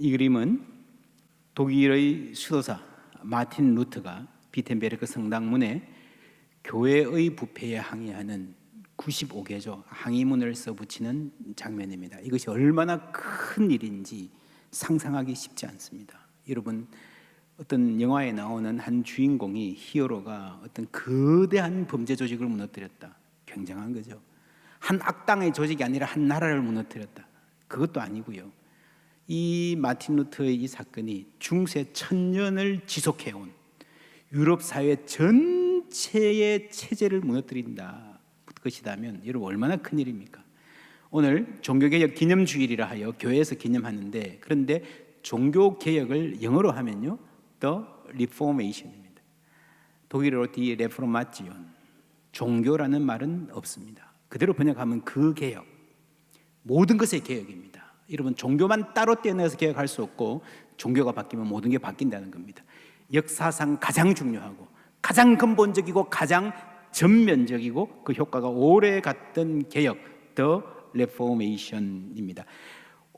이 그림은 독일의 수도사 마틴 루터가 비텐베르크 성당문에 교회의 부패에 항의하는 95개조 항의문을 써붙이는 장면입니다. 이것이 얼마나 큰 일인지 상상하기 쉽지 않습니다. 여러분, 어떤 영화에 나오는 한 주인공이, 히어로가 어떤 거대한 범죄 조직을 무너뜨렸다. 굉장한 거죠. 한 악당의 조직이 아니라 한 나라를 무너뜨렸다. 그것도 아니고요. 이 마틴 루터의 이 사건이 중세 1000년을 지속해온 유럽 사회 전체의 체제를 무너뜨린다 것이라면 여러분 얼마나 큰 일입니까? 오늘 종교개혁 기념주일이라 하여 교회에서 기념하는데, 그런데 종교개혁을 영어로 하면요 The Reformation입니다. 독일어로 Die Reformation. 종교라는 말은 없습니다. 그대로 번역하면 그 개혁, 모든 것의 개혁입니다. 여러분, 종교만 따로 떼어내서 개혁할 수 없고 종교가 바뀌면 모든 게 바뀐다는 겁니다. 역사상 가장 중요하고 가장 근본적이고 가장 전면적이고 그 효과가 오래 갔던 개혁, The Reformation입니다.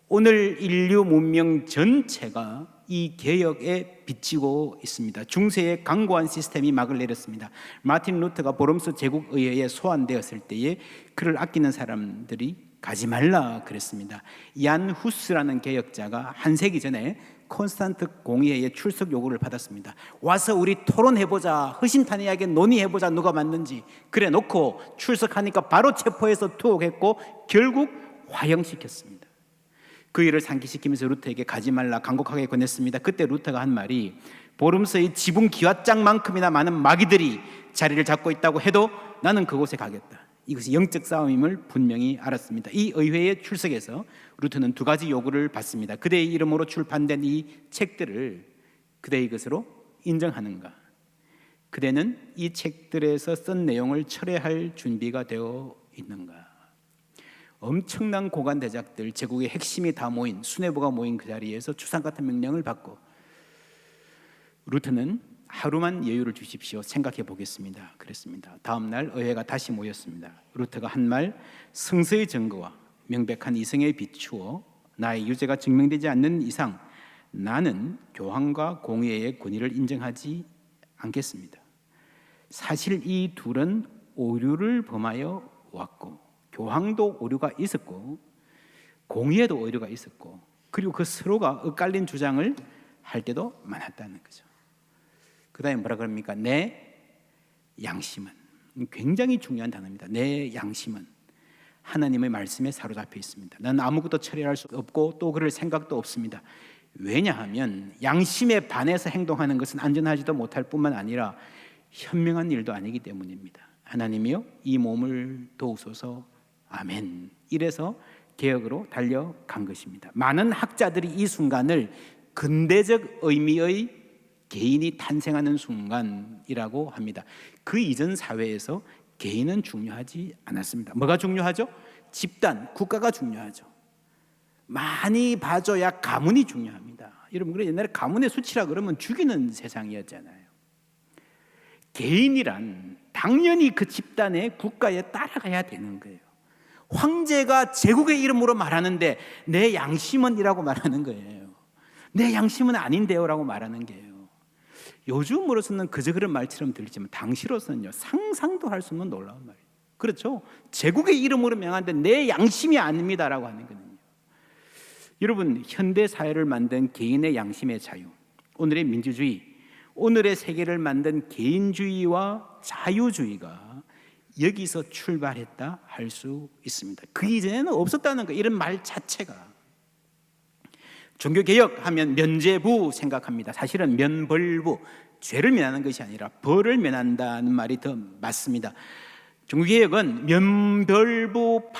오늘 인류 문명 전체가 이 개혁에 비치고 있습니다. 중세의 강고한 시스템이 막을 내렸습니다. 마틴 루터가 보름스 제국의회에 소환되었을 때에 그를 아끼는 사람들이 가지 말라 그랬습니다. 얀 후스라는 개혁자가 한 세기 전에 콘스탄트 공의회의 출석 요구를 받았습니다. 와서 우리 토론해보자, 허심탄회하게 논의해보자, 누가 맞는지. 그래 놓고 출석하니까 바로 체포해서 투옥했고 결국 화형시켰습니다. 그 일을 상기시키면서 루터에게 가지 말라 간곡하게 권했습니다. 그때 루터가 한 말이, 보름스의 지붕 기와장만큼이나 많은 마귀들이 자리를 잡고 있다고 해도 나는 그곳에 가겠다. 이것이 영적 싸움임을 분명히 알았습니다. 이 의회에 출석해서 루터는 두 가지 요구를 받습니다. 그대의 이름으로 출판된 이 책들을 그대의 것으로 인정하는가? 그대는 이 책들에서 쓴 내용을 철회할 준비가 되어 있는가? 엄청난 고관 대작들, 제국의 핵심이 다 모인, 수뇌부가 모인 그 자리에서 추상 같은 명령을 받고, 루터는 하루만 여유를 주십시오, 생각해 보겠습니다 그랬습니다. 다음 날 의회가 다시 모였습니다. 루터가 한 말, 성서의 증거와 명백한 이성에 비추어 나의 유죄가 증명되지 않는 이상 나는 교황과 공의회의 권위를 인정하지 않겠습니다. 사실 이 둘은 오류를 범하여 왔고, 교황도 오류가 있었고 공의회도 오류가 있었고, 그리고 그 서로가 엇갈린 주장을 할 때도 많았다는 거죠. 그 다음에 뭐라 그럽니까? 내 양심은, 굉장히 중요한 단어입니다. 내 양심은 하나님의 말씀에 사로잡혀 있습니다. 나는 아무것도 처리할 수 없고 또 그럴 생각도 없습니다. 왜냐하면 양심에 반해서 행동하는 것은 안전하지도 못할 뿐만 아니라 현명한 일도 아니기 때문입니다. 하나님이여 이 몸을 도우소서, 아멘. 이래서 개혁으로 달려간 것입니다. 많은 학자들이 이 순간을 근대적 의미의 개인이 탄생하는 순간이라고 합니다. 그 이전 사회에서 개인은 중요하지 않았습니다. 뭐가 중요하죠? 집단, 국가가 중요하죠. 많이 봐줘야 가문이 중요합니다. 여러분, 그래 옛날에 가문의 수치라 그러면 죽이는 세상이었잖아요. 개인이란 당연히 그 집단의 국가에 따라가야 되는 거예요. 황제가 제국의 이름으로 말하는데 내 양심은 이라고 말하는 거예요. 내 양심은 아닌데요 라고 말하는 거예요. 요즘으로서는 그저 그런 말처럼 들리지만 당시로서는요, 상상도 할 수 없는 놀라운 말이에요. 그렇죠? 제국의 이름으로 명하는데 내 양심이 아닙니다라고 하는 거거든요. 여러분, 현대 사회를 만든 개인의 양심의 자유, 오늘의 민주주의, 오늘의 세계를 만든 개인주의와 자유주의가 여기서 출발했다 할 수 있습니다. 그 이전에는 없었다는 거, 이런 말 자체가. 종교개혁하면 면죄부 생각합니다. 사실은 면벌부, 죄를 면하는 것이 아니라 벌을 면한다는 말이 더 맞습니다. 종교개혁은 면벌부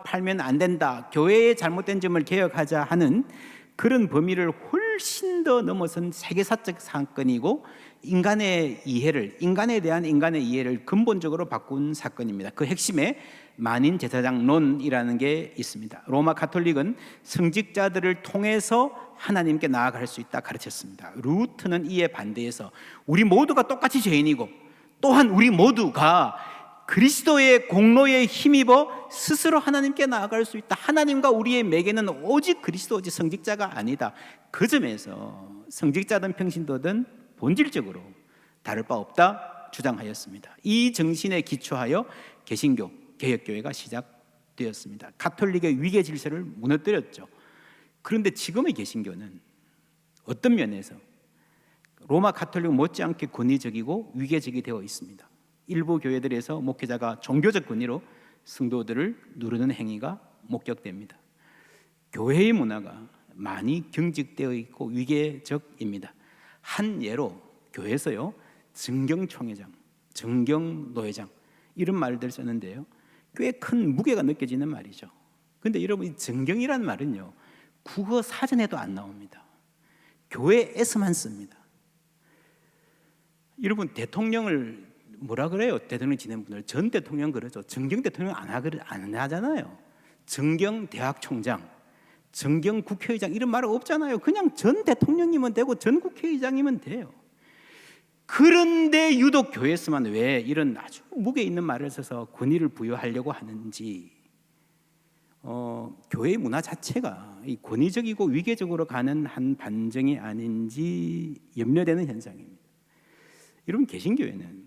팔면 안 된다, 교회의 잘못된 점을 개혁하자 하는 그런 범위를 훨씬 더 넘어선 세계사적 사건이고, 인간의 이해를, 인간에 대한 인간의 이해를 근본적으로 바꾼 사건입니다. 그 핵심에 만인 제사장론이라는 게 있습니다. 로마 가톨릭은 성직자들을 통해서 하나님께 나아갈 수 있다 가르쳤습니다. 루트는 이에 반대해서 우리 모두가 똑같이 죄인이고 또한 우리 모두가 그리스도의 공로에 힘입어 스스로 하나님께 나아갈 수 있다. 하나님과 우리의 매개는 오직 그리스도, 오직 성직자가 아니다. 그 점에서 성직자든 평신도든 본질적으로 다를 바 없다 주장하였습니다. 이 정신에 기초하여 개신교, 개혁교회가 시작되었습니다. 가톨릭의 위계 질서를 무너뜨렸죠. 그런데 지금의 개신교는 어떤 면에서 로마 가톨릭 못지않게 권위적이고 위계적이 되어 있습니다. 일부 교회들에서 목회자가 종교적 권위로 성도들을 누르는 행위가 목격됩니다. 교회의 문화가 많이 경직되어 있고 위계적입니다. 한 예로 교회에서요, 정경총회장, 정경노회장 이런 말들 쓰는데요, 꽤 큰 무게가 느껴지는 말이죠. 그런데 여러분, 이 정경이라는 말은요, 국어 사전에도 안 나옵니다. 교회에서만 씁니다. 여러분, 대통령을 뭐라 그래요? 대통령 지낸 분들 전 대통령 그러죠. 정경 대통령 안 하잖아요. 정경 대학총장, 정경 국회의장 이런 말 없잖아요. 그냥 전 대통령이면 되고 전 국회의장이면 돼요. 그런데 유독 교회에서만 왜 이런 아주 무게 있는 말을 써서 권위를 부여하려고 하는지, 교회의 문화 자체가 이 권위적이고 위계적으로 가는 한 반증이 아닌지 염려되는 현상입니다. 여러분, 개신교회는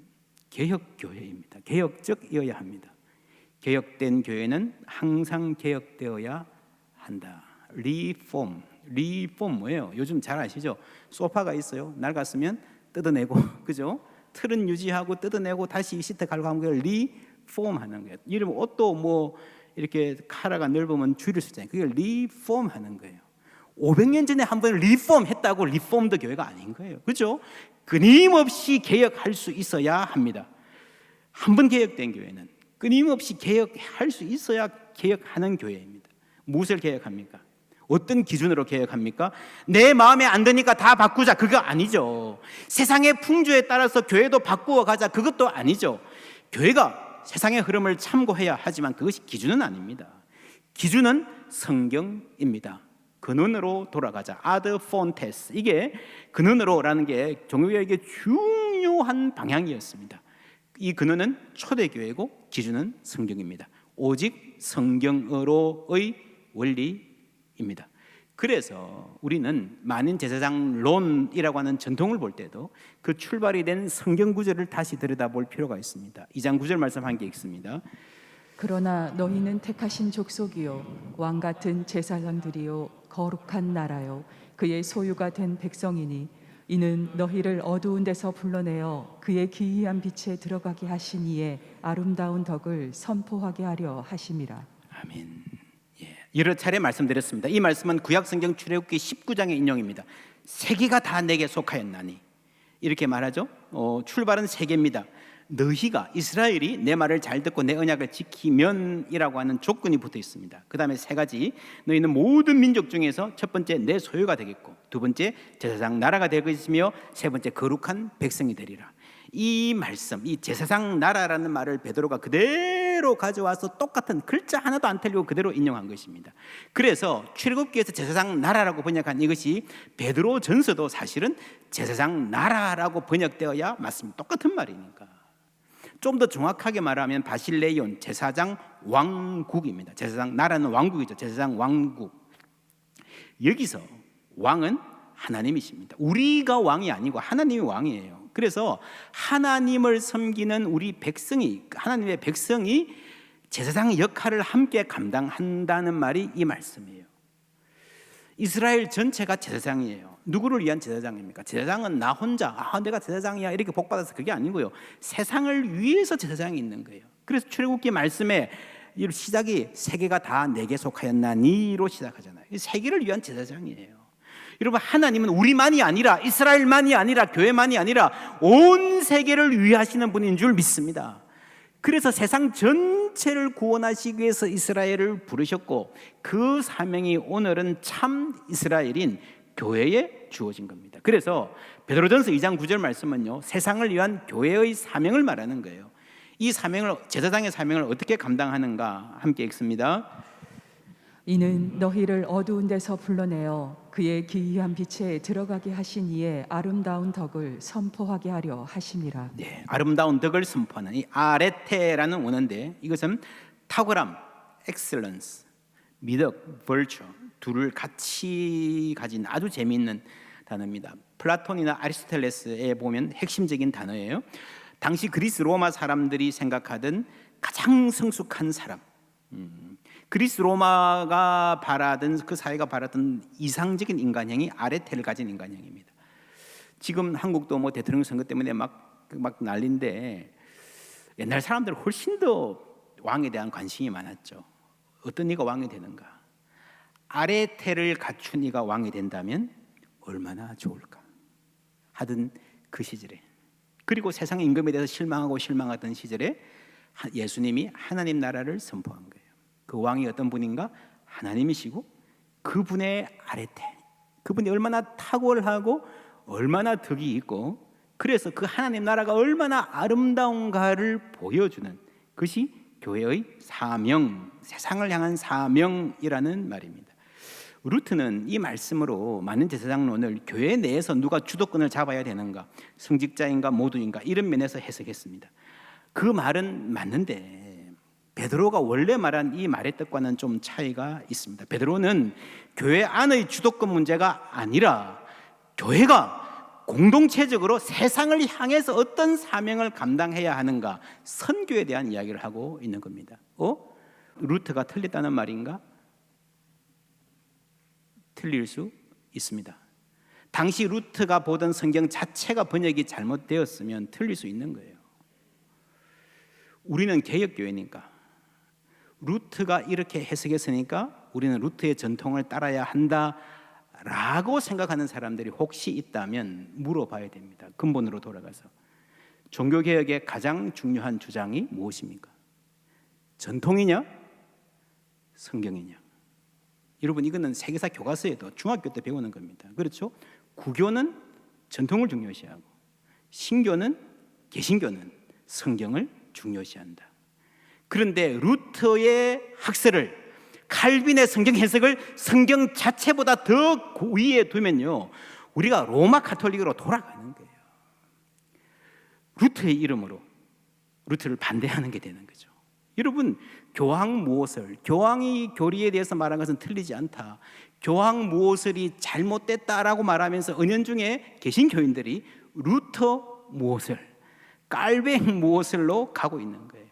개혁교회입니다. 개혁적이어야 합니다. 개혁된 교회는 항상 개혁되어야 한다. 리폼 뭐예요? 요즘 잘 아시죠? 소파가 있어요. 낡았으면 뜯어내고, 그죠? 틀은 유지하고 뜯어내고 다시 시트 갈고 하는 걸 리폼하는 거예요. 이러면 옷도 뭐 이렇게 카라가 넓으면 줄일 수 있잖아요. 그걸 리폼하는 거예요. 500년 전에 한번 리폼했다고 리폼드 교회가 아닌 거예요. 그죠? 끊임없이 개혁할 수 있어야 합니다. 한번 개혁된 교회는 끊임없이 개혁할 수 있어야 개혁하는 교회입니다. 무엇을 개혁합니까? 어떤 기준으로 개혁합니까? 내 마음에 안 드니까 다 바꾸자, 그거 아니죠. 세상의 풍조에 따라서 교회도 바꾸어 가자, 그것도 아니죠. 교회가 세상의 흐름을 참고해야 하지만 그것이 기준은 아닙니다. 기준은 성경입니다. 근원으로 돌아가자. 아드 폰테스, 이게 근원으로라는 게 종교개혁의 중요한 방향이었습니다. 이 근원은 초대교회고 기준은 성경입니다. 오직 성경으로의 원리입니다. 그래서 우리는 만인제사장론이라고 하는 전통을 볼 때도 그 출발이 된 성경 구절을 다시 들여다볼 필요가 있습니다. 2장 9절 말씀 한 게 있습니다. 그러나 너희는 택하신 족속이요 왕 같은 제사장들이요 거룩한 나라요 그의 소유가 된 백성이니 이는 너희를 어두운 데서 불러내어 그의 기이한 빛에 들어가게 하신 이의 아름다운 덕을 선포하게 하려 하심이라. 아멘. 여러 차례 말씀드렸습니다. 이 말씀은 구약성경 출애굽기 19장의 인용입니다. 세계가 다 내게 속하였나니, 이렇게 말하죠. 출발은 세계입니다. 너희가, 이스라엘이 내 말을 잘 듣고 내 언약을 지키면이라고 하는 조건이 붙어 있습니다. 그 다음에 세 가지, 너희는 모든 민족 중에서 첫 번째 내 소유가 되겠고, 두 번째 제사장 나라가 될 것이며, 세 번째 거룩한 백성이 되리라. 이 말씀, 이 제사장 나라라는 말을 베드로가 그대로 가져와서 똑같은 글자 하나도 안 틀리고 그대로 인용한 것입니다. 그래서 출애굽기에서 제사장 나라라고 번역한 이것이 베드로 전서도 사실은 제사장 나라라고 번역되어야 맞습니다. 똑같은 말이니까. 좀 더 정확하게 말하면 바실레이온, 제사장 왕국입니다. 제사장 나라는 왕국이죠. 제사장 왕국. 여기서 왕은 하나님이십니다. 우리가 왕이 아니고 하나님이 왕이에요. 그래서 하나님을 섬기는 우리 백성이, 하나님의 백성이 제사장 역할을 함께 감당한다는 말이 이 말씀이에요. 이스라엘 전체가 제사장이에요. 누구를 위한 제사장입니까? 제사장은 나 혼자, 내가 제사장이야 이렇게 복받아서 그게 아니고요. 세상을 위해서 제사장이 있는 거예요. 그래서 출애굽기 말씀에 시작이 세계가 다 내게 속하였나니로 시작하잖아요. 세계를 위한 제사장이에요. 여러분, 하나님은 우리만이 아니라, 이스라엘만이 아니라, 교회만이 아니라 온 세계를 위하시는 분인 줄 믿습니다. 그래서 세상 전체를 구원하시기 위해서 이스라엘을 부르셨고, 그 사명이 오늘은 참 이스라엘인 교회에 주어진 겁니다. 그래서 베드로전서 2장 9절 말씀은요, 세상을 위한 교회의 사명을 말하는 거예요. 이 사명을, 제사장의 사명을 어떻게 감당하는가 함께 읽습니다. 이는 너희를 어두운 데서 불러내어 그의 기이한 빛에 들어가게 하신 이의 아름다운 덕을 선포하게 하려 하심이라. 네, 아름다운 덕을 선포하는 이 아레테라는 원어인데 이것은 탁월함, 엑셀런스, 미덕, 벌처 둘을 같이 가진 아주 재미있는 단어입니다. 플라톤이나 아리스토텔레스에 보면 핵심적인 단어예요. 당시 그리스 로마 사람들이 생각하던 가장 성숙한 사람, 그리스 로마가 바라던 그 사회가 바라던 이상적인 인간형이 아레테를 가진 인간형입니다. 지금 한국도 뭐 대통령 선거 때문에 막 난리인데 옛날 사람들은 훨씬 더 왕에 대한 관심이 많았죠. 어떤 이가 왕이 되는가? 아레테를 갖춘 이가 왕이 된다면 얼마나 좋을까 하던 그 시절에, 그리고 세상의 임금에 대해서 실망하던 시절에 예수님이 하나님 나라를 선포한 거예요. 그 왕이 어떤 분인가? 하나님이시고 그분의 아레테, 그분이 얼마나 탁월하고 얼마나 덕이 있고 그래서 그 하나님 나라가 얼마나 아름다운가를 보여주는 것이 교회의 사명, 세상을 향한 사명이라는 말입니다. 루트는 이 말씀으로 많은 제사장론을 교회 내에서 누가 주도권을 잡아야 되는가, 성직자인가 모두인가 이런 면에서 해석했습니다. 그 말은 맞는데 베드로가 원래 말한 이 말의 뜻과는 좀 차이가 있습니다. 베드로는 교회 안의 주도권 문제가 아니라 교회가 공동체적으로 세상을 향해서 어떤 사명을 감당해야 하는가, 선교에 대한 이야기를 하고 있는 겁니다. 루트가 틀렸다는 말인가? 틀릴 수 있습니다. 당시 루트가 보던 성경 자체가 번역이 잘못되었으면 틀릴 수 있는 거예요. 우리는 개혁교회니까 루트가 이렇게 해석했으니까 우리는 루트의 전통을 따라야 한다라고 생각하는 사람들이 혹시 있다면 물어봐야 됩니다. 근본으로 돌아가서 종교개혁의 가장 중요한 주장이 무엇입니까? 전통이냐? 성경이냐? 여러분, 이거는 세계사 교과서에도 중학교 때 배우는 겁니다. 그렇죠? 구교는 전통을 중요시하고 신교는, 개신교는 성경을 중요시한다. 그런데 루터의 학설을, 칼빈의 성경 해석을 성경 자체보다 더 위에 두면요, 우리가 로마 카톨릭으로 돌아가는 거예요. 루터의 이름으로 루터를 반대하는 게 되는 거죠. 여러분, 교황 무엇을, 교황이 교리에 대해서 말한 것은 틀리지 않다, 교황 무엇을이 잘못됐다라고 말하면서 은연중에 계신 교인들이 루터 무엇을, 깔뱅 무엇을로 가고 있는 거예요.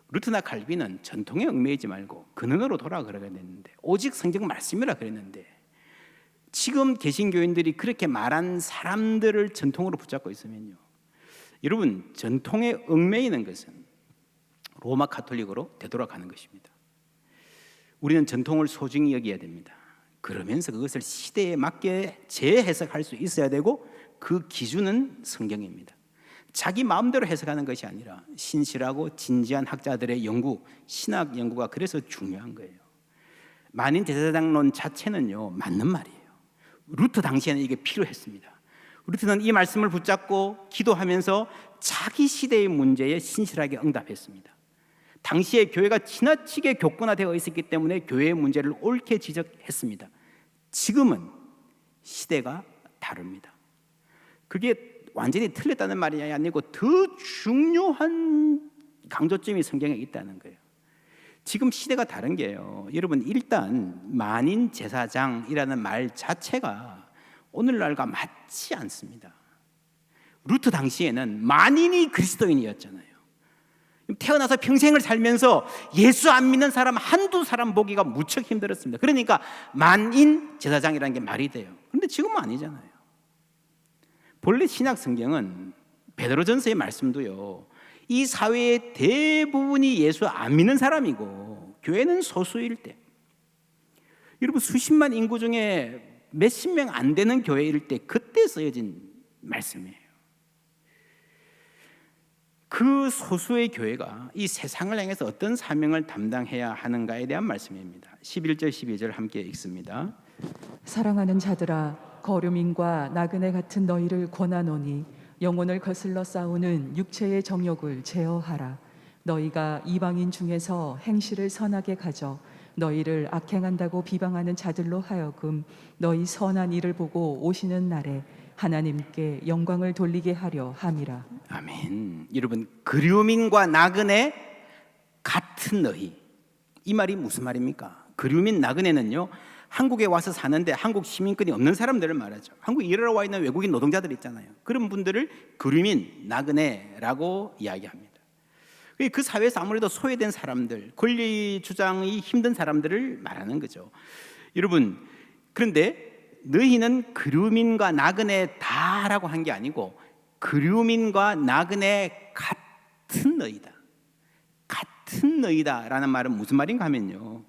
루터나 칼빈은 전통에 얽매이지 말고 근원으로 돌아가야 되는데, 오직 성경 말씀이라 그랬는데 지금 계신 교인들이 그렇게 말한 사람들을 전통으로 붙잡고 있으면요, 여러분, 전통에 얽매이는 것은 로마 카톨릭으로 되돌아가는 것입니다. 우리는 전통을 소중히 여겨야 됩니다. 그러면서 그것을 시대에 맞게 재해석할 수 있어야 되고, 그 기준은 성경입니다. 자기 마음대로 해석하는 것이 아니라 신실하고 진지한 학자들의 연구, 신학 연구가 그래서 중요한 거예요. 만인 제사장론 자체는요, 맞는 말이에요. 루터 당시에는 이게 필요했습니다. 루터는 이 말씀을 붙잡고 기도하면서 자기 시대의 문제에 신실하게 응답했습니다. 당시에 교회가 지나치게 교권화되어 있었기 때문에 교회의 문제를 옳게 지적했습니다. 지금은 시대가 다릅니다. 그게 완전히 틀렸다는 말이 아니고 더 중요한 강조점이 성경에 있다는 거예요. 지금 시대가 다른 게요, 여러분, 일단 만인 제사장이라는 말 자체가 오늘날과 맞지 않습니다. 루터 당시에는 만인이 그리스도인이었잖아요. 태어나서 평생을 살면서 예수 안 믿는 사람 한두 사람 보기가 무척 힘들었습니다. 그러니까 만인 제사장이라는 게 말이 돼요. 그런데 지금은 아니잖아요. 본래 신약 성경은 베드로전서의 말씀도요, 이 사회의 대부분이 예수 안 믿는 사람이고 교회는 소수일 때, 여러분, 수십만 인구 중에 몇십 명 안 되는 교회일 때 그때 쓰여진 말씀이에요. 그 소수의 교회가 이 세상을 향해서 어떤 사명을 담당해야 하는가에 대한 말씀입니다. 11절 12절 함께 읽습니다. 사랑하는 자들아, 거류민과 나그네 같은 너희를 권하노니 영혼을 거슬러 싸우는 육체의 정욕을 제어하라. 너희가 이방인 중에서 행실을 선하게 가져 너희를 악행한다고 비방하는 자들로 하여금 너희 선한 일을 보고 오시는 날에 하나님께 영광을 돌리게 하려 함이라. 아멘. 여러분, 그리움인과 나그네 같은 너희, 이 말이 무슨 말입니까? 그리움인 나그네는요, 한국에 와서 사는데 한국 시민권이 없는 사람들을 말하죠. 한국에 일하러 와 있는 외국인 노동자들 있잖아요. 그런 분들을 그리움인 나그네라고 이야기합니다. 그 사회에서 아무래도 소외된 사람들, 권리 주장이 힘든 사람들을 말하는 거죠. 여러분, 그런데 너희는 그리움인과 나그네다라고 한 게 아니고 그리움인과 나그네 같은 너희다. 같은 너희다라는 말은 무슨 말인가 하면요,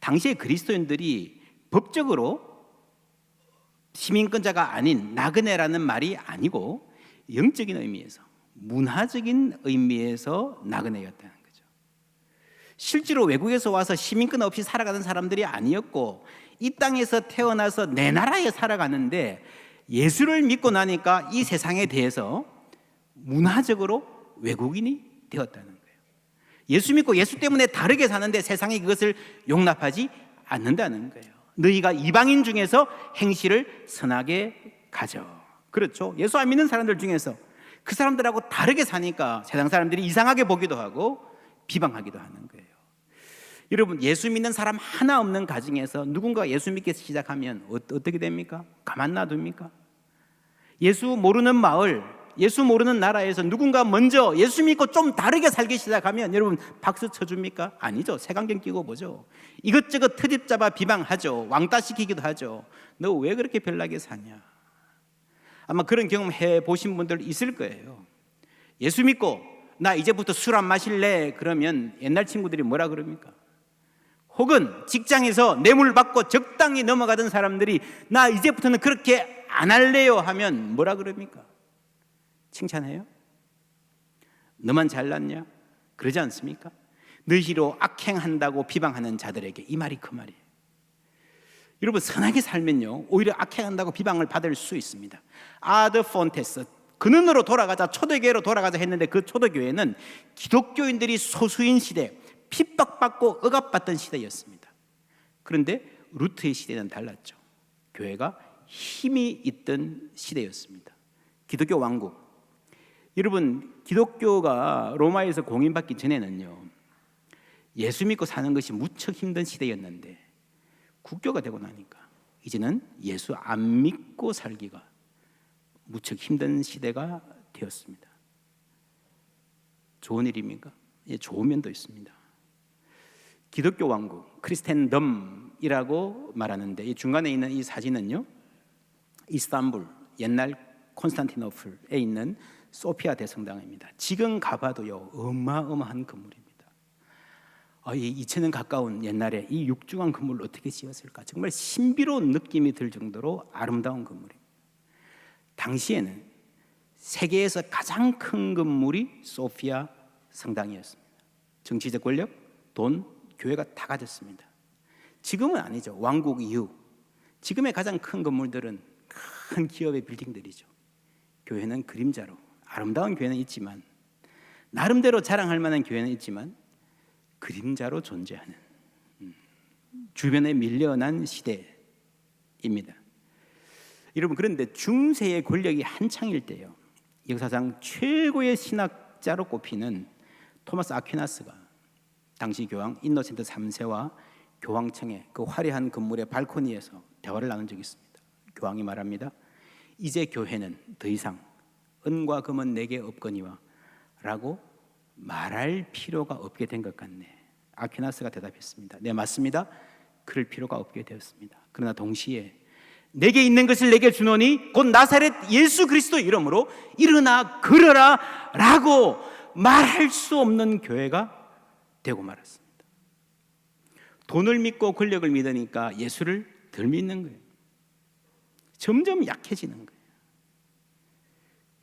당시에 그리스도인들이 법적으로 시민권자가 아닌 나그네라는 말이 아니고 영적인 의미에서, 문화적인 의미에서 나그네였다는 거죠. 실제로 외국에서 와서 시민권 없이 살아가는 사람들이 아니었고 이 땅에서 태어나서 내 나라에 살아가는데 예수를 믿고 나니까 이 세상에 대해서 문화적으로 외국인이 되었다는 거예요. 예수 믿고 예수 때문에 다르게 사는데 세상이 그것을 용납하지 않는다는 거예요. 너희가 이방인 중에서 행실을 선하게 가져. 그렇죠. 예수 안 믿는 사람들 중에서 그 사람들하고 다르게 사니까 세상 사람들이 이상하게 보기도 하고 비방하기도 하는 거예요. 여러분, 예수 믿는 사람 하나 없는 가정에서 누군가 예수 믿기 시작하면 어떻게 됩니까? 가만 놔둡니까? 예수 모르는 마을, 예수 모르는 나라에서 누군가 먼저 예수 믿고 좀 다르게 살기 시작하면 여러분 박수 쳐줍니까? 아니죠. 색안경 끼고 보죠. 이것저것 트집 잡아 비방하죠. 왕따시키기도 하죠. 너 왜 그렇게 별나게 사냐? 아마 그런 경험 해보신 분들 있을 거예요. 예수 믿고 나 이제부터 술 안 마실래? 그러면 옛날 친구들이 뭐라 그럽니까? 혹은 직장에서 뇌물 받고 적당히 넘어가던 사람들이 나 이제부터는 그렇게 안 할래요 하면 뭐라 그럽니까? 칭찬해요? 너만 잘났냐? 그러지 않습니까? 너희로 악행한다고 비방하는 자들에게 이 말이 그 말이에요. 여러분, 선하게 살면요 오히려 악행한다고 비방을 받을 수 있습니다. 아드 폰테스, 근원으로 돌아가자, 초대교회로 돌아가자 했는데 그 초대교회는 기독교인들이 소수인 시대, 핍박받고 억압받던 시대였습니다. 그런데 루트의 시대는 달랐죠. 교회가 힘이 있던 시대였습니다. 기독교 왕국. 여러분, 기독교가 로마에서 공인받기 전에는요 예수 믿고 사는 것이 무척 힘든 시대였는데 국교가 되고 나니까 이제는 예수 안 믿고 살기가 무척 힘든 시대가 되었습니다. 좋은 일입니까? 예, 좋은 면도 있습니다. 기독교 왕국, 크리스텐덤이라고 말하는데 이 중간에 있는 이 사진은요 이스탄불, 옛날 콘스탄티노플에 있는 소피아 대성당입니다. 지금 가봐도요 어마어마한 건물입니다. 이 2000년 가까운 옛날에 이 육중한 건물을 어떻게 지었을까? 정말 신비로운 느낌이 들 정도로 아름다운 건물입니다. 당시에는 세계에서 가장 큰 건물이 소피아 성당이었습니다. 정치적 권력, 돈, 교회가 다 가졌습니다. 지금은 아니죠. 왕국 이후 지금의 가장 큰 건물들은 큰 기업의 빌딩들이죠. 교회는 그림자로, 아름다운 교회는 있지만, 나름대로 자랑할 만한 교회는 있지만 그림자로 존재하는 주변에 밀려난 시대입니다. 여러분, 그런데 중세의 권력이 한창일 때요 역사상 최고의 신학자로 꼽히는 토마스 아퀴나스가 당시 교황 인노센트 3세와 교황청의 그 화려한 건물의 발코니에서 대화를 나눈 적이 있습니다. 교황이 말합니다. 이제 교회는 더 이상 은과 금은 내게 없거니와 라고 말할 필요가 없게 된 것 같네. 아퀴나스가 대답했습니다. 네, 맞습니다. 그럴 필요가 없게 되었습니다. 그러나 동시에 내게 있는 것을 내게 주노니 곧 나사렛 예수 그리스도 이름으로 일어나 걸어라 라고 말할 수 없는 교회가 되고 말았습니다. 돈을 믿고 권력을 믿으니까 예수를 덜 믿는 거예요. 점점 약해지는 거예요.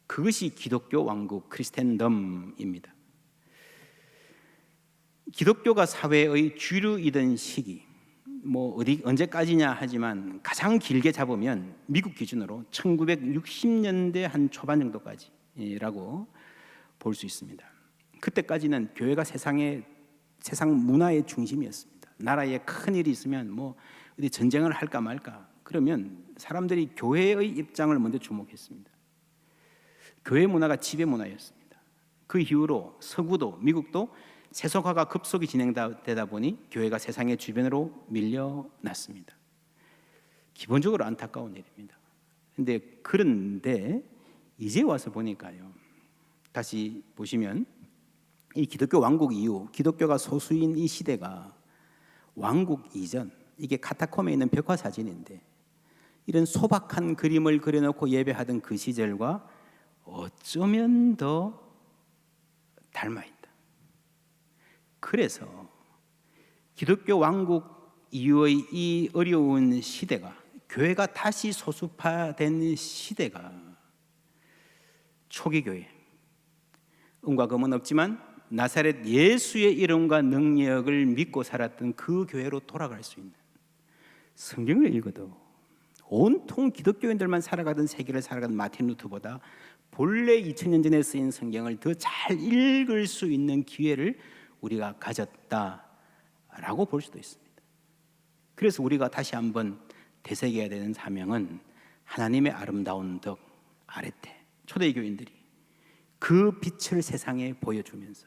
그것이 기독교 왕국 크리스텐덤입니다. 기독교가 사회의 주류이던 시기, 언제까지냐 하지만 가장 길게 잡으면 미국 기준으로 1960년대 한 초반 정도까지라고 볼 수 있습니다. 그때까지는 교회가 세상 문화의 중심이었습니다. 나라에 큰 일이 있으면 뭐 어디 전쟁을 할까 말까 그러면 사람들이 교회의 입장을 먼저 주목했습니다. 교회 문화가 지배 문화였습니다. 그 이후로 서구도 미국도 세속화가 급속히 진행되다 보니 교회가 세상의 주변으로 밀려났습니다. 기본적으로 안타까운 일입니다. 그런데 이제 와서 보니까요. 다시 보시면 이 기독교 왕국 이후 기독교가 소수인 이 시대가 왕국 이전, 이게 카타콤에 있는 벽화 사진인데 이런 소박한 그림을 그려놓고 예배하던 그 시절과 어쩌면 더 닮아있다. 그래서 기독교 왕국 이후의 이 어려운 시대가, 교회가 다시 소수파된 시대가 초기 교회, 은과 금은 없지만 나사렛 예수의 이름과 능력을 믿고 살았던 그 교회로 돌아갈 수 있는, 성경을 읽어도 온통 기독교인들만 살아가던 세계를 살아가던 마틴 루터보다 본래 2000년 전에 쓰인 성경을 더 잘 읽을 수 있는 기회를 우리가 가졌다라고 볼 수도 있습니다. 그래서 우리가 다시 한번 되새겨야 되는 사명은 하나님의 아름다운 덕 아레테, 초대교인들이 그 빛을 세상에 보여주면서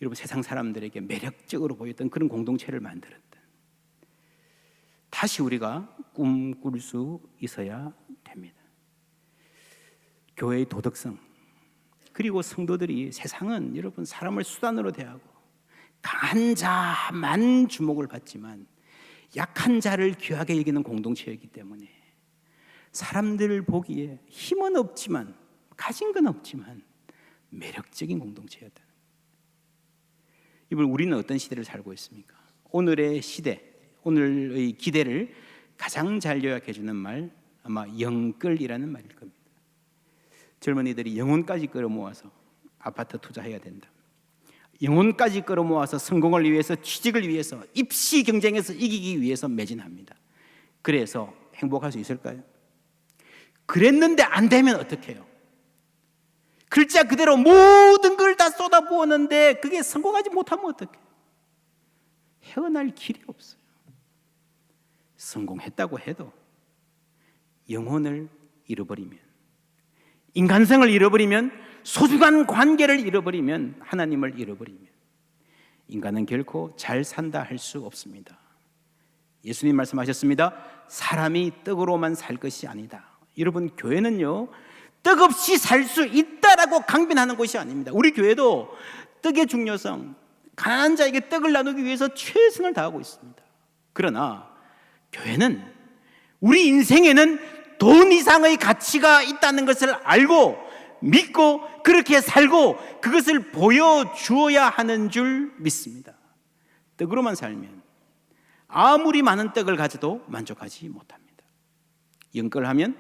여러분 세상 사람들에게 매력적으로 보였던 그런 공동체를 만들었던, 다시 우리가 꿈꿀 수 있어야 됩니다. 교회의 도덕성, 그리고 성도들이, 세상은 여러분 사람을 수단으로 대하고 강한 자만 주목을 받지만 약한 자를 귀하게 여기는 공동체이기 때문에 사람들을 보기에 힘은 없지만, 가진 건 없지만 매력적인 공동체였다. 이번 우리는 어떤 시대를 살고 있습니까? 오늘의 시대, 오늘의 기대를 가장 잘 요약해 주는 말, 아마 영끌이라는 말일 겁니다. 젊은이들이 영혼까지 끌어모아서 아파트 투자해야 된다. 영혼까지 끌어모아서 성공을 위해서, 취직을 위해서, 입시 경쟁에서 이기기 위해서 매진합니다. 그래서 행복할 수 있을까요? 그랬는데 안 되면 어떻게 해요? 글자 그대로 모든 걸 다 쏟아부었는데 그게 성공하지 못하면 어떻게 해요? 헤어날 길이 없어요. 성공했다고 해도 영혼을 잃어버리면, 인간성을 잃어버리면, 소중한 관계를 잃어버리면, 하나님을 잃어버리면 인간은 결코 잘 산다 할 수 없습니다. 예수님 말씀하셨습니다. 사람이 떡으로만 살 것이 아니다. 여러분, 교회는요 떡 없이 살 수 있다라고 강변하는 곳이 아닙니다. 우리 교회도 떡의 중요성, 가난한 자에게 떡을 나누기 위해서 최선을 다하고 있습니다. 그러나 교회는, 우리 인생에는 돈 이상의 가치가 있다는 것을 알고 믿고 그렇게 살고 그것을 보여주어야 하는 줄 믿습니다. 떡으로만 살면 아무리 많은 떡을 가져도 만족하지 못합니다. 영끌하면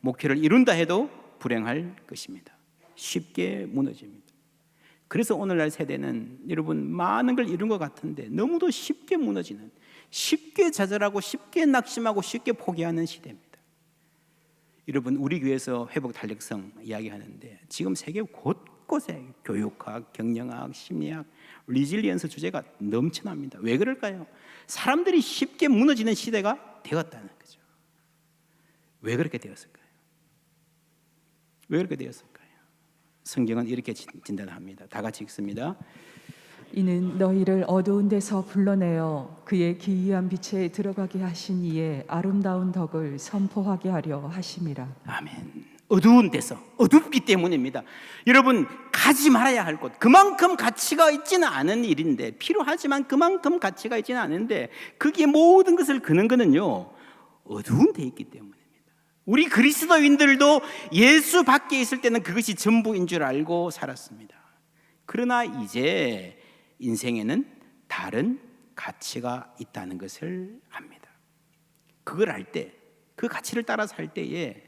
목표를 이룬다 해도 불행할 것입니다. 쉽게 무너집니다. 그래서 오늘날 세대는 여러분 많은 걸 이룬 것 같은데 너무도 쉽게 무너지는, 쉽게 좌절하고 쉽게 낙심하고 쉽게 포기하는 시대입니다. 여러분, 우리 교회에서 회복 탄력성 이야기하는데 지금 세계 곳곳에 교육학, 경영학, 심리학, 리질리언스 주제가 넘쳐납니다. 왜 그럴까요? 사람들이 쉽게 무너지는 시대가 되었다는 거죠. 왜 그렇게 되었을까요? 왜 그렇게 되었을까요? 성경은 이렇게 진단합니다. 다 같이 읽습니다. 이는 너희를 어두운 데서 불러내어 그의 기이한 빛에 들어가게 하신 이의 아름다운 덕을 선포하게 하려 하심이라. 아멘. 어두운 데서, 어둡기 때문입니다. 여러분, 가지 말아야 할 곳, 그만큼 가치가 있지는 않은 일인데, 필요하지만 그만큼 가치가 있지는 않은데 그게 모든 것을 그는 거는요 어두운 데 있기 때문입니다. 우리 그리스도인들도 예수 밖에 있을 때는 그것이 전부인 줄 알고 살았습니다. 그러나 이제 인생에는 다른 가치가 있다는 것을 압니다. 그걸 알 때, 그 가치를 따라서 할 때에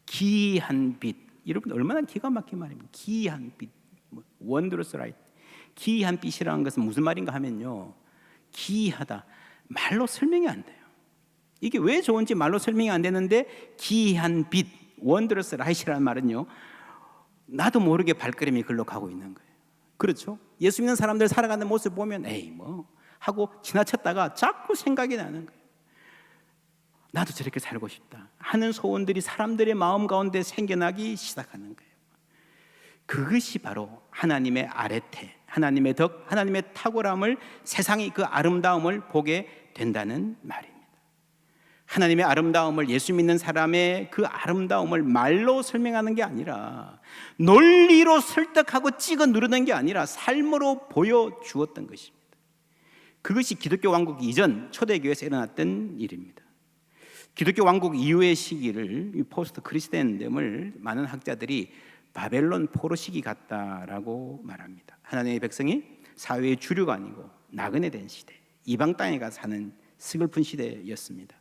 기이한 빛, 여러분 얼마나 기가 막힌 말입니까? 기이한 빛, wondrous light. 기이한 빛이라는 것은 무슨 말인가 하면요, 기이하다, 말로 설명이 안 돼요. 이게 왜 좋은지 말로 설명이 안 되는데, 기이한 빛, wondrous light이라는 말은요 나도 모르게 발걸음이 글로 가고 있는 거예요. 그렇죠? 예수 믿는 사람들 살아가는 모습 보면 에이 뭐 하고 지나쳤다가 자꾸 생각이 나는 거예요. 나도 저렇게 살고 싶다 하는 소원들이 사람들의 마음 가운데 생겨나기 시작하는 거예요. 그것이 바로 하나님의 아뢰테, 하나님의 덕, 하나님의 탁월함을, 세상이 그 아름다움을 보게 된다는 말입니다. 하나님의 아름다움을, 예수 믿는 사람의 그 아름다움을 말로 설명하는 게 아니라, 논리로 설득하고 찍어 누르는 게 아니라 삶으로 보여주었던 것입니다. 그것이 기독교 왕국 이전 초대교회에서 일어났던 일입니다. 기독교 왕국 이후의 시기를, 포스트 크리스텐됨을 많은 학자들이 바벨론 포로 시기 같다라고 말합니다. 하나님의 백성이 사회의 주류가 아니고 나그네 된 시대, 이방 땅에 가서 사는 스글픈 시대였습니다.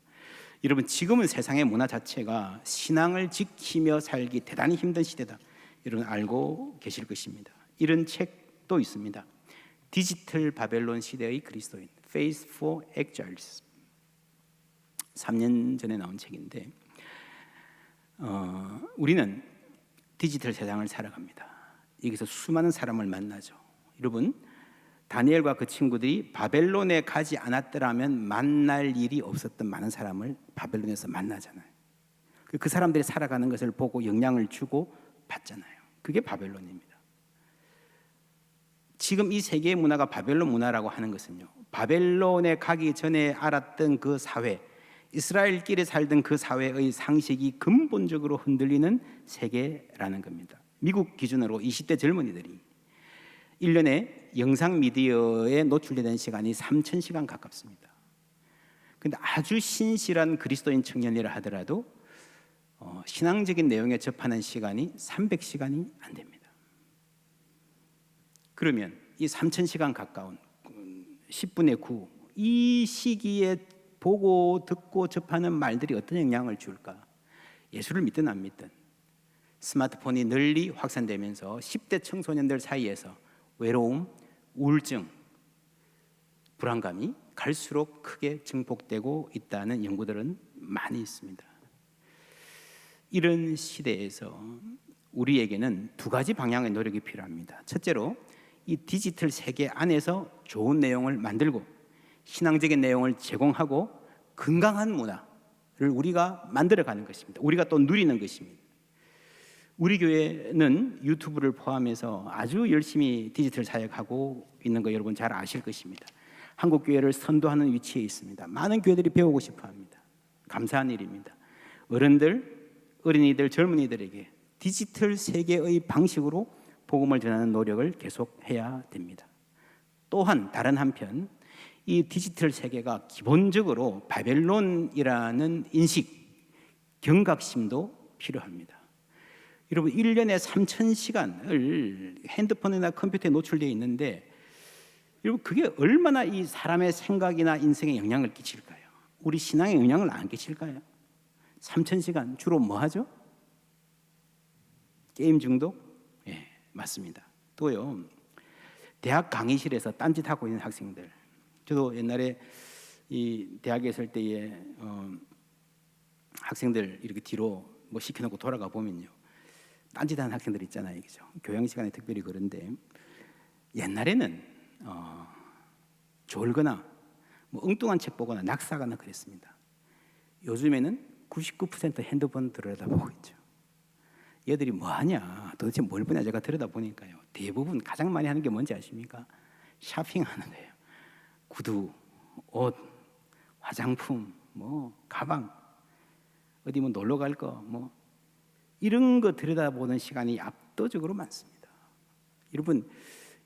여러분, 지금은 세상의 문화 자체가 신앙을 지키며 살기 대단히 힘든 시대다, 여러분 알고 계실 것입니다. 이런 책도 있습니다. 디지털 바벨론 시대의 그리스도인, Faith for Exiles, 3년 전에 나온 책인데, 우리는 디지털 세상을 살아갑니다. 여기서 수많은 사람을 만나죠. 여러분, 다니엘과 그 친구들이 바벨론에 가지 않았더라면 만날 일이 없었던 많은 사람을 바벨론에서 만나잖아요. 그 사람들이 살아가는 것을 보고 영향을 주고 받잖아요. 그게 바벨론입니다. 지금 이 세계의 문화가 바벨론 문화라고 하는 것은요, 바벨론에 가기 전에 알았던 그 사회, 이스라엘끼리 살던 그 사회의 상식이 근본적으로 흔들리는 세계라는 겁니다. 미국 기준으로 20대 젊은이들이 1년에 영상 미디어에 노출되는 시간이 3,000시간 가깝습니다. 그런데 아주 신실한 그리스도인 청년이라 하더라도 신앙적인 내용에 접하는 시간이 300시간이 안 됩니다. 그러면 이 3,000시간 가까운 10분의 9, 이 시기에 보고 듣고 접하는 말들이 어떤 영향을 줄까? 예수를 믿든 안 믿든 스마트폰이 널리 확산되면서 10대 청소년들 사이에서 외로움, 우울증, 불안감이 갈수록 크게 증폭되고 있다는 연구들은 많이 있습니다. 이런 시대에서 우리에게는 두 가지 방향의 노력이 필요합니다. 첫째로, 이 디지털 세계 안에서 좋은 내용을 만들고 신앙적인 내용을 제공하고 건강한 문화를 우리가 만들어가는 것입니다. 우리가 또 누리는 것입니다. 우리 교회는 유튜브를 포함해서 아주 열심히 디지털 사역하고 있는 거 여러분 잘 아실 것입니다. 한국 교회를 선도하는 위치에 있습니다. 많은 교회들이 배우고 싶어합니다. 감사한 일입니다. 어른들, 어린이들, 젊은이들에게 디지털 세계의 방식으로 복음을 전하는 노력을 계속해야 됩니다. 또한 다른 한편, 이 디지털 세계가 기본적으로 바벨론이라는 인식, 경각심도 필요합니다. 여러분, 1년에 3,000시간을 핸드폰이나 컴퓨터에 노출되어 있는데, 여러분 그게 얼마나 이 사람의 생각이나 인생에 영향을 끼칠까요? 우리 신앙에 영향을 안 끼칠까요? 3,000시간 주로 뭐 하죠? 게임 중독? 예, 맞습니다. 또요, 대학 강의실에서 딴짓하고 있는 학생들, 저도 옛날에 이 대학에 있을 때에 학생들 이렇게 뒤로 뭐 시켜놓고 돌아가 보면요, 딴짓하는 학생들 있잖아요, 그죠? 교양 시간에 특별히 그런데, 옛날에는 졸거나 뭐 엉뚱한 책 보거나 낙사하거나 그랬습니다. 요즘에는 99% 핸드폰 들여다보고 있죠. 얘들이 뭐 하냐, 도대체 뭘 보냐, 제가 들여다보니까요, 대부분 가장 많이 하는 게 뭔지 아십니까? 쇼핑하는 거예요. 구두, 옷, 화장품, 뭐 가방, 어디 뭐 놀러 갈 거, 뭐 이런 거 들여다보는 시간이 압도적으로 많습니다. 여러분,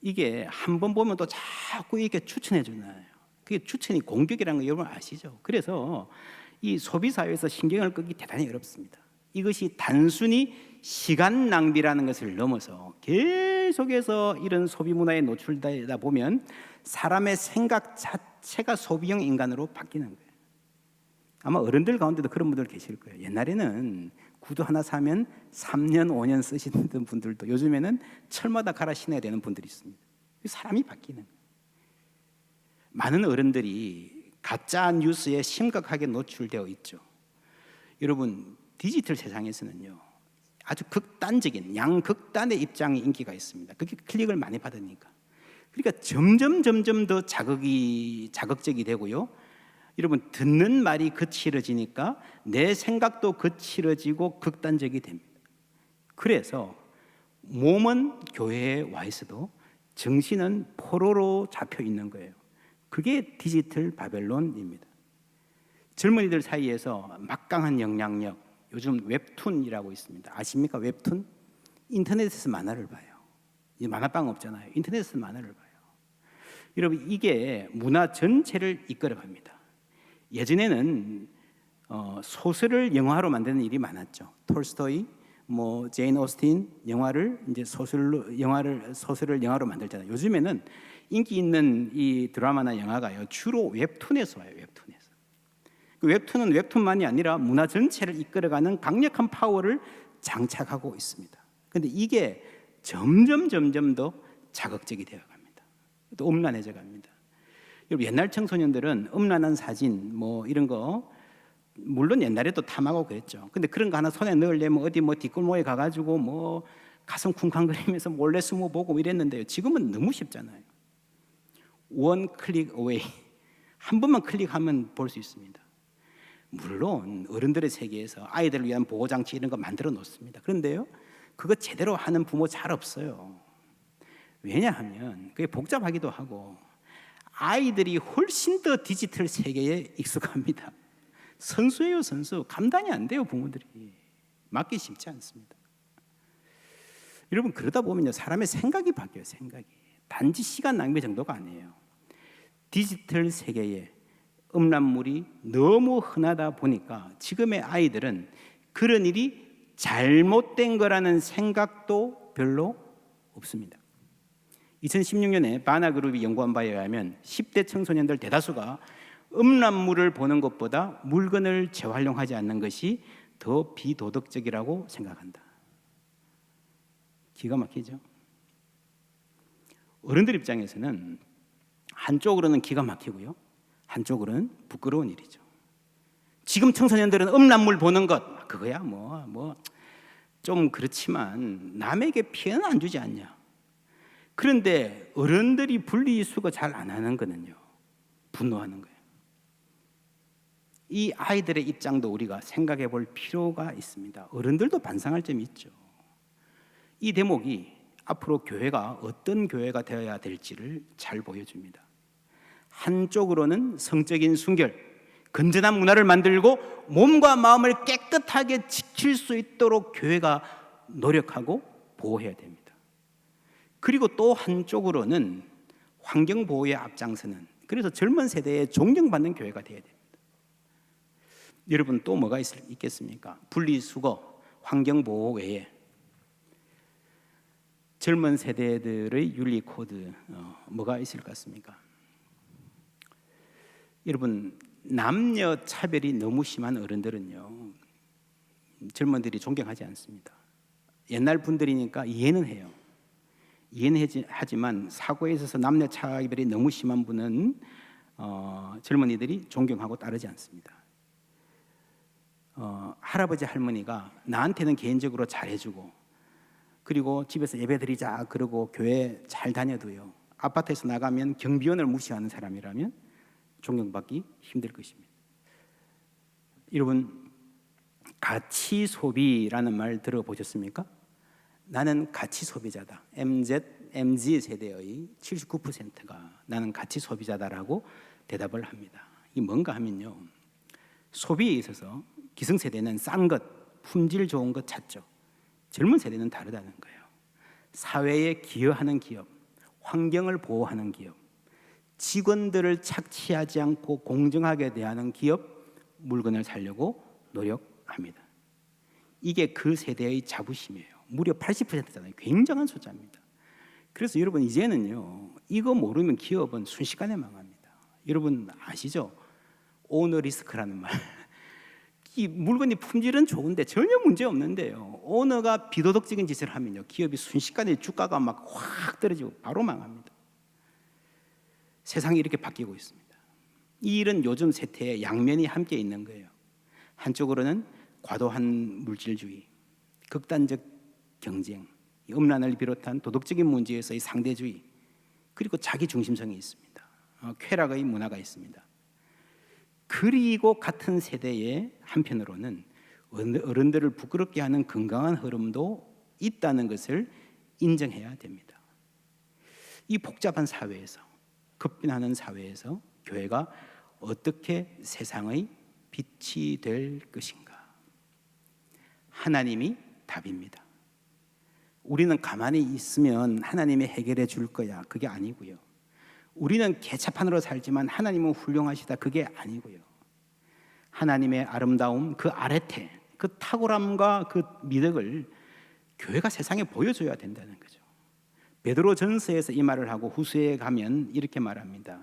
이게 한 번 보면 또 자꾸 이렇게 추천해 주나요? 그게 추천이 공격이라는 거 여러분 아시죠? 그래서 이 소비 사회에서 신경을 끄기 대단히 어렵습니다. 이것이 단순히 시간 낭비라는 것을 넘어서 계속해서 이런 소비 문화에 노출되다 보면 사람의 생각 자체가 소비형 인간으로 바뀌는 거예요. 아마 어른들 가운데도 그런 분들 계실 거예요. 옛날에는 구두 하나 사면 3년, 5년 쓰시던 분들도 요즘에는 철마다 갈아 신어야 되는 분들이 있습니다. 사람이 바뀌는 거예요. 많은 어른들이 가짜 뉴스에 심각하게 노출되어 있죠. 여러분, 디지털 세상에서는요, 아주 극단적인 양극단의 입장이 인기가 있습니다. 그게 클릭을 많이 받으니까. 그러니까 점점 더 자극적이 되고요. 여러분, 듣는 말이 거칠어지니까 내 생각도 거칠어지고 극단적이 됩니다. 그래서 몸은 교회에 와 있어도 정신은 포로로 잡혀 있는 거예요. 그게 디지털 바벨론입니다. 젊은이들 사이에서 막강한 영향력, 요즘 웹툰이라고 있습니다. 아십니까? 웹툰? 인터넷에서 만화를 봐요. 이제 만화방 없잖아요. 인터넷에서 만화를 봐요. 여러분, 이게 문화 전체를 이끌어갑니다. 예전에는 소설을 영화로 만드는 일이 많았죠. 톨스토이, 제인 오스틴 영화를 이제 소설을 영화로 만들잖아요. 요즘에는 인기 있는 이 드라마나 영화가요, 주로 웹툰에서 와요. 웹툰에서. 그 웹툰은 웹툰만이 아니라 문화 전체를 이끌어가는 강력한 파워를 장착하고 있습니다. 그런데 이게 점점 더 자극적이 되어 갑니다. 또 음란해져 갑니다. 여러분, 옛날 청소년들은 음란한 사진 이런 거 물론 옛날에도 탐하고 그랬죠. 근데 그런 거 하나 손에 넣으려면 어디 뒷골목에 가가지고 가슴 쿵쾅거리면서 몰래 숨어 보고 이랬는데요. 지금은 너무 쉽잖아요. 원 클릭 어웨이, 한 번만 클릭하면 볼 수 있습니다. 물론 어른들의 세계에서 아이들을 위한 보호장치 이런 거 만들어 놓습니다. 그런데요, 그거 제대로 하는 부모 잘 없어요. 왜냐하면 그게 복잡하기도 하고 아이들이 훨씬 더 디지털 세계에 익숙합니다. 선수예요, 선수. 감당이 안 돼요, 부모들이. 맡기 쉽지 않습니다. 여러분, 그러다 보면요, 사람의 생각이 바뀌어요. 생각이 단지 시간 낭비 정도가 아니에요. 디지털 세계에 음란물이 너무 흔하다 보니까 지금의 아이들은 그런 일이 잘못된 거라는 생각도 별로 없습니다. 2016년에 바나그룹이 연구한 바에 의하면 10대 청소년들 대다수가 음란물을 보는 것보다 물건을 재활용하지 않는 것이 더 비도덕적이라고 생각한다. 기가 막히죠? 어른들 입장에서는 한쪽으로는 기가 막히고요, 한쪽으로는 부끄러운 일이죠. 지금 청소년들은 음란물 보는 것, 그거야 좀 그렇지만 남에게 피해는 안 주지 않냐. 그런데 어른들이 분리수거 잘 안 하는 거는요, 분노하는 거예요. 이 아이들의 입장도 우리가 생각해 볼 필요가 있습니다. 어른들도 반성할 점이 있죠. 이 대목이 앞으로 교회가 어떤 교회가 되어야 될지를 잘 보여줍니다. 한쪽으로는 성적인 순결, 건전한 문화를 만들고 몸과 마음을 깨끗하게 지킬 수 있도록 교회가 노력하고 보호해야 됩니다. 그리고 또 한쪽으로는 환경 보호에 앞장서는, 그래서 젊은 세대에 존경받는 교회가 되어야 됩니다. 여러분, 또 뭐가 있겠습니까? 분리수거, 환경 보호 외에 젊은 세대들의 윤리 코드 뭐가 있을 것 같습니까? 여러분, 남녀 차별이 너무 심한 어른들은요, 젊은들이 존경하지 않습니다. 옛날 분들이니까 이해는 해요. 이해는 하지만 사고에 있어서 남녀 차별이 너무 심한 분은 젊은이들이 존경하고 따르지 않습니다. 할아버지 할머니가 나한테는 개인적으로 잘해주고, 그리고 집에서 예배드리자 그러고 교회 잘 다녀도요, 아파트에서 나가면 경비원을 무시하는 사람이라면 존경받기 힘들 것입니다. 여러분, 가치 소비라는 말 들어보셨습니까? 나는 가치 소비자다. MZ 세대의 79%가 나는 가치 소비자다라고 대답을 합니다. 이 뭔가 하면요, 소비에 있어서 기성세대는 싼 것, 품질 좋은 것 찾죠. 젊은 세대는 다르다는 거예요. 사회에 기여하는 기업, 환경을 보호하는 기업, 직원들을 착취하지 않고 공정하게 대하는 기업, 물건을 사려고 노력합니다. 이게 그 세대의 자부심이에요. 무려 80%잖아요. 굉장한 숫자입니다. 그래서 여러분, 이제는요, 이거 모르면 기업은 순식간에 망합니다. 여러분 아시죠? 오너 리스크라는 말. 이 물건이 품질은 좋은데 전혀 문제 없는데요, 오너가 비도덕적인 짓을 하면요, 기업이 순식간에 주가가 막 확 떨어지고 바로 망합니다. 세상이 이렇게 바뀌고 있습니다. 이 일은 요즘 세태에 양면이 함께 있는 거예요. 한쪽으로는 과도한 물질주의, 극단적 경쟁, 음란을 비롯한 도덕적인 문제에서의 상대주의, 그리고 자기 중심성이 있습니다. 쾌락의 문화가 있습니다. 그리고 같은 세대의 한편으로는 어른들을 부끄럽게 하는 건강한 흐름도 있다는 것을 인정해야 됩니다. 이 복잡한 사회에서, 급변하는 사회에서 교회가 어떻게 세상의 빛이 될 것인가? 하나님이 답입니다. 우리는 가만히 있으면 하나님이 해결해 줄 거야. 그게 아니고요. 우리는 개차판으로 살지만 하나님은 훌륭하시다. 그게 아니고요. 하나님의 아름다움, 그 아래태, 그 탁월함과 그 미덕을 교회가 세상에 보여줘야 된다는 거죠. 베드로 전서에서 이 말을 하고 후서에 가면 이렇게 말합니다.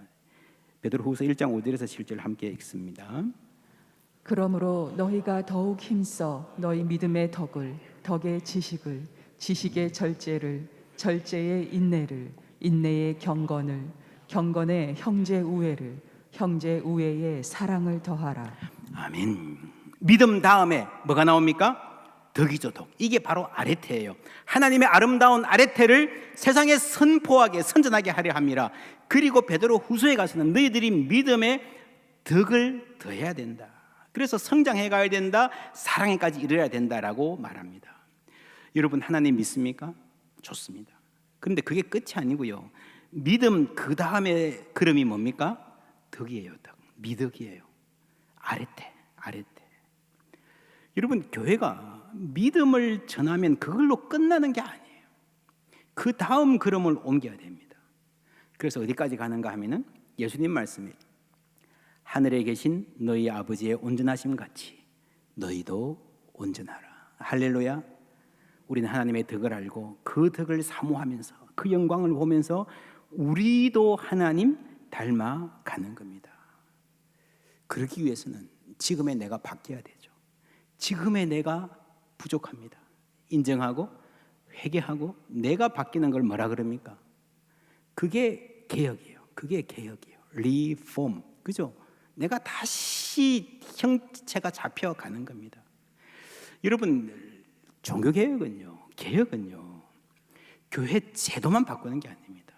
베드로 후서 1장 5절에서 7절 함께 읽습니다. 그러므로 너희가 더욱 힘써 너희 믿음의 덕을, 덕의 지식을, 지식의 절제를, 절제의 인내를, 인내의 경건을, 경건의 형제 우애를, 형제 우애의 사랑을 더하라. 아멘. 믿음 다음에 뭐가 나옵니까? 덕이죠, 덕. 이게 바로 아레테예요. 하나님의 아름다운 아레테를 세상에 선포하게, 선전하게 하려 함이라. 그리고 베드로 후서에 가서는 너희들이 믿음의 덕을 더해야 된다. 그래서 성장해 가야 된다. 사랑에까지 이르러야 된다라고 말합니다. 여러분, 하나님 믿습니까? 좋습니다. 그런데 그게 끝이 아니고요. 믿음 그 다음에 걸음이 뭡니까? 덕이에요, 덕. 미덕이에요. 아레테. 여러분, 교회가 믿음을 전하면 그걸로 끝나는 게 아니에요. 그 다음 걸음을 옮겨야 됩니다. 그래서 어디까지 가는가 하면은 예수님 말씀이 하늘에 계신 너희 아버지의 온전하심 같이 너희도 온전하라. 할렐루야. 우리는 하나님의 덕을 알고 그 덕을 사모하면서 그 영광을 보면서 우리도 하나님 닮아가는 겁니다. 그러기 위해서는 지금의 내가 바뀌어야 되죠. 지금의 내가 부족합니다. 인정하고 회개하고 내가 바뀌는 걸 뭐라 그럽니까? 그게 개혁이에요. 리폼. 그죠? 내가 다시 형체가 잡혀가는 겁니다. 여러분, 종교개혁은요, 개혁은요, 교회 제도만 바꾸는 게 아닙니다.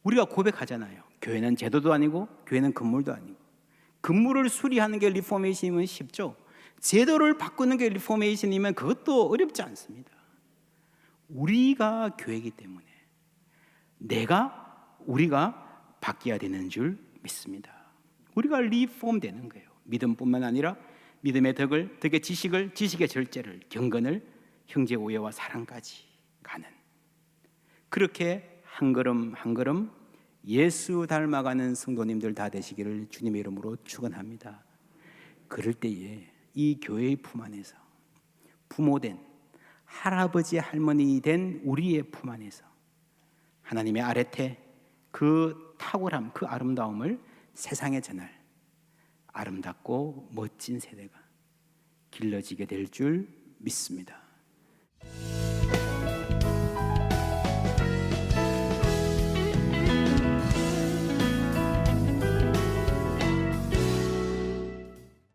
우리가 고백하잖아요. 교회는 제도도 아니고 교회는 건물도 아니고. 건물을 수리하는 게 리포메이션이면 쉽죠. 제도를 바꾸는 게 리포메이션이면 그것도 어렵지 않습니다. 우리가 교회이기 때문에 우리가 바뀌어야 되는 줄 믿습니다. 우리가 리폼 되는 거예요. 믿음뿐만 아니라 믿음의 덕을, 덕의 지식을, 지식의 절제를, 경건을, 형제 우애와 사랑까지 가는, 그렇게 한 걸음 한 걸음 예수 닮아가는 성도님들 다 되시기를 주님의 이름으로 축원합니다. 그럴 때에 이 교회의 품 안에서 부모된 할아버지 할머니 된 우리의 품 안에서 하나님의 아래태 그 탁월함, 그 아름다움을 세상에 전할 아름답고 멋진 세대가 길러지게 될 줄 믿습니다.